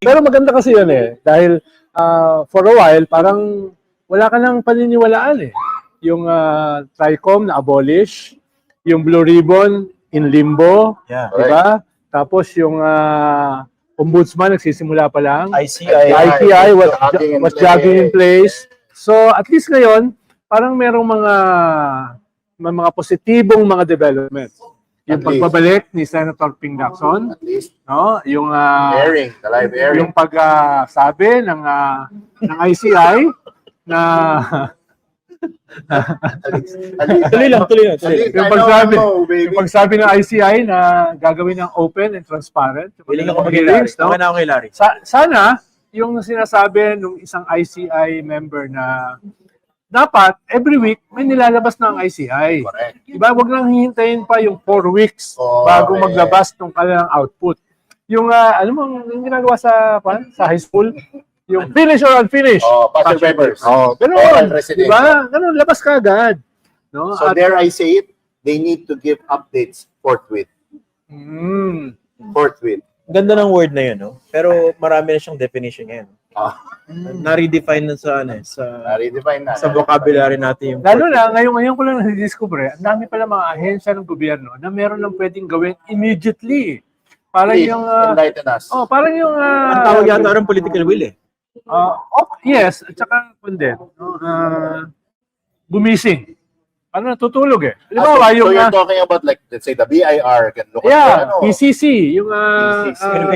Pero maganda kasi yan dahil for a while, parang wala ka nang paniniwalaan Yung TRICOM na abolish, yung Blue Ribbon in limbo, di ba? Tapos yung Ombudsman nagsisimula pa lang. ICI was jogging in place. So at least ngayon, parang merong mga positibong mga development. Yung pagbabalik ni Senator Ping Lacson, no? Yung yung pagsabi ng ICI na tuloy lang. Yung pagsabi ng ICI na gagawin ng open and transparent. Piling ako mag-hearings, no? Sana yung sinasabi ng isang ICI member na dapat every week may nilalabas ng ICI. Correct. Diba? Huwag lang hihintayin pa yung 4 weeks bago maglabas ng kanilang output. Yung alam mo yung ginagawa sa high school, yung finish or unfinished. Pass your papers. Ganun. Diba? Ganun, labas ka agad. No? So dare I say it, they need to give updates forthwith. Forthwith. Ganda ng word na yun, no? Pero marami na siyang definition ngayon. Na-redefine na sa vocabulary natin yung lalo na, ngayon ko lang na-discover, ang dami pala mga ahensya ng gobyerno na meron lang pwedeng gawin immediately. Parang Please, yung enlighten us. parang yung ang tawag yata rin political will yes, at saka kundi gumising. Ano natutulog Halimbawa, so you're talking about like, let's say the BIR can look at PCC, yung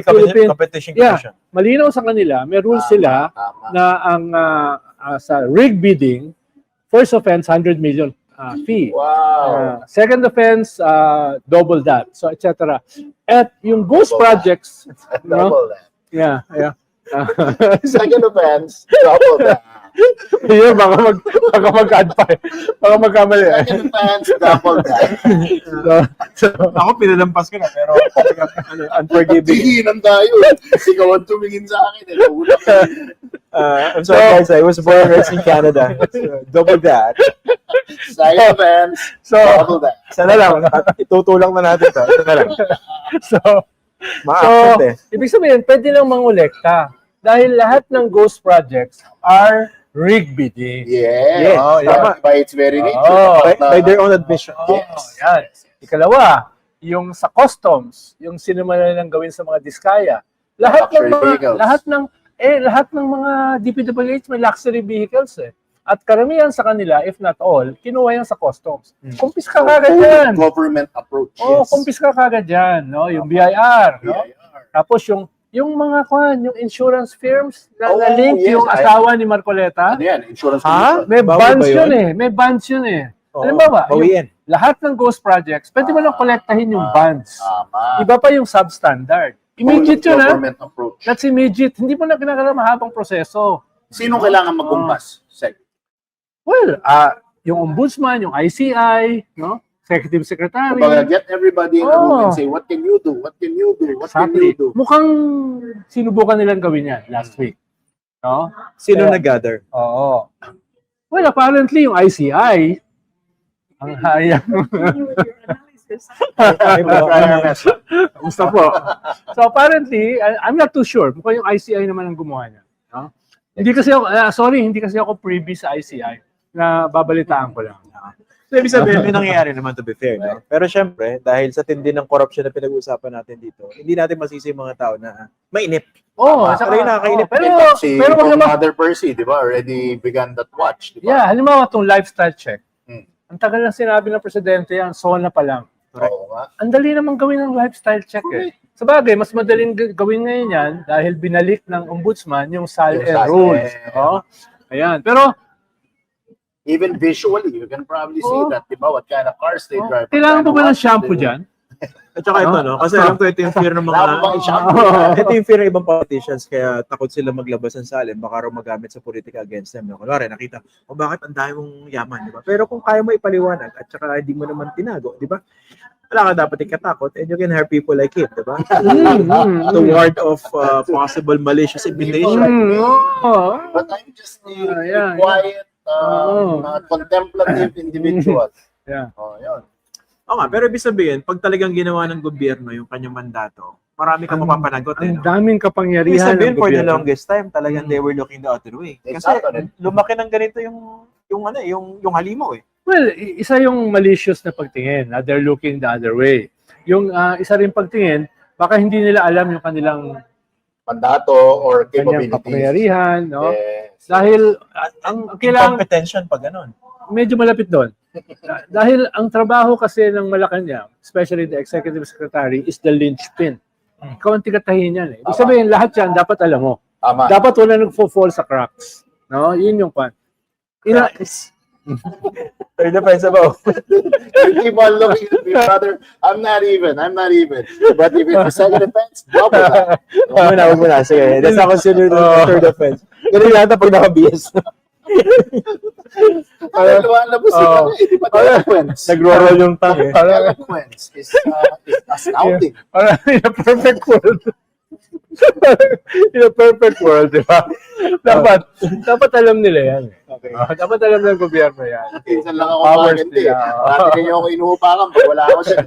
Philippine Competition Commission. Malinaw sa kanila, may rules sila na ang sa rig bidding, first offense 100 million fee. Wow. Second offense double that. So etc. At yung ghost projects, Double that. Yeah. Second offense, double that. Yeah, baka mag-add pa Baka magkamali Second offense, double that. So, Ako pinalampas ko na, pero unforgiving. Sige, nang tayo. Ikaw ang tumingin sa akin. I'm sorry guys, I was born and raised in Canada. Double that. Second offense, double that. Sana lang, itutulang na natin ito. Sana lang. So, ibig sabihin, pwede lang mangolekta. Dahil lahat ng ghost projects are rig bidding. Yes. By its very nature. By their own admission. Yes. Yan. Ikalawa, yung sa customs, yung sinimula lang gawin sa mga diskaya. Lahat ng mga DPWH may luxury vehicles At karamihan sa kanila, if not all, kinuha yan sa customs. Kumpiska kagad yan. Government approach. Kumpiska kagad yan. No? Yung BIR. No? Tapos yung mga yung insurance firms na link yung asawa ni Marcoleta. Ano yan? Insurance May bonds yun May bonds yun Alam mo ba? Lahat ng ghost projects, pwede mo lang kolektahin yung bonds. Iba pa yung substandard. Immediate yun Government approach. That's immediate. Hindi mo na kinakailangan mahabang proseso. Sino kailangan magkumpas? Well, yung ombudsman, yung ICI, no? Executive Secretary. Kumbaga, get everybody in a room and say, what can you do? What can you do? What can you do? Mukhang sinubukan nilang gawin yan last week. No? Sino nag-gather? Oo. Well, apparently, yung ICI, ang hayang. Gusto po. So apparently, I'm not too sure. Mukhang yung ICI naman ang gumawa niya. No? Hindi kasi ako privy sa ICI na babalitaan ko lang. So, ibig sabihin, may nangyayari naman to be fair. No? Pero syempre, dahil sa tindi ng corruption na pinag-uusapan natin dito, hindi natin masisi yung mga tao na mainip. Saka yung nakakainip. Pero Mother Percy, di ba, already began that watch. Diba? Yeah, halimbawa itong lifestyle check. Ang tagal na sinabi ng presidente yan, SONA pa lang. Ang dali naman gawin ng lifestyle check Sabagay, mas madaling gawin ngayon yan dahil binalik ng ombudsman yung SAL and rules. Ayan. Pero, even visually, you can probably see that, di ba? What kind of cars they drive. Kailangan pa ba ng shampoo dyan? At saka ito, no? Kasi alam ko ito yung fear ng mga... ito yung fear ng ibang politicians, kaya takot sila maglabas ng salin, baka raw magamit sa politika against them. No? Kunwari, nakita, bakit ang dami mong yaman, di ba? Pero kung kaya mo ipaliwanag, at saka hindi mo naman tinago, di ba? Wala ka dapat ikatakot, and you can hire people like him, di ba? To ward off possible malicious invitation. But I'm just a quiet, contemplative individual. Yeah. Yun. Oo nga, pero ibig sabihin, pag talagang ginawa ng gobyerno yung kanyang mandato, marami kang mapapanagot eh. Ang No? daming Ibig kapangyarihan sabihin, ng for the gobyerno. longest time, talagang they were looking the other way. Kasi Exactly. lumaki ng ganito yung halimaw eh. Well, isa yung malicious na pagtingin, na they're looking the other way. Yung isa rin pagtingin, baka hindi nila alam yung kanilang Mandato or kanyang capabilities. kapangyarihan, no? Yes. Dahil ang kailangan Competition pag ganun. medyo malapit doon. Dahil ang trabaho kasi ng Malacanang, especially the executive secretary, is the linchpin. Ikaw ang tigatahin yan eh. Ibig sabihin, lahat yan dapat alam mo. Tama. Dapat wala nagfo-fall sa cracks. No? Yun yung pan. Third defense about. Keep on looking at me, brother. I'm not even. But if it's the second offense, double that. Huwag mo na. Sige. That's not considered the third offense. Ganun yata pag naka-BS. Lumalabas sila. Hindi pa eloquence. Nagro-roll yung tongue eh. Eloquence is astounding. Parang in a perfect world. In a perfect world, di ba? Dapat alam nila yan. Okay. Dapat alam ng gobyerno yan. Minsan lang ako Powers makakindi. nila. Dati niyo ako inuupakan pag wala ako siya.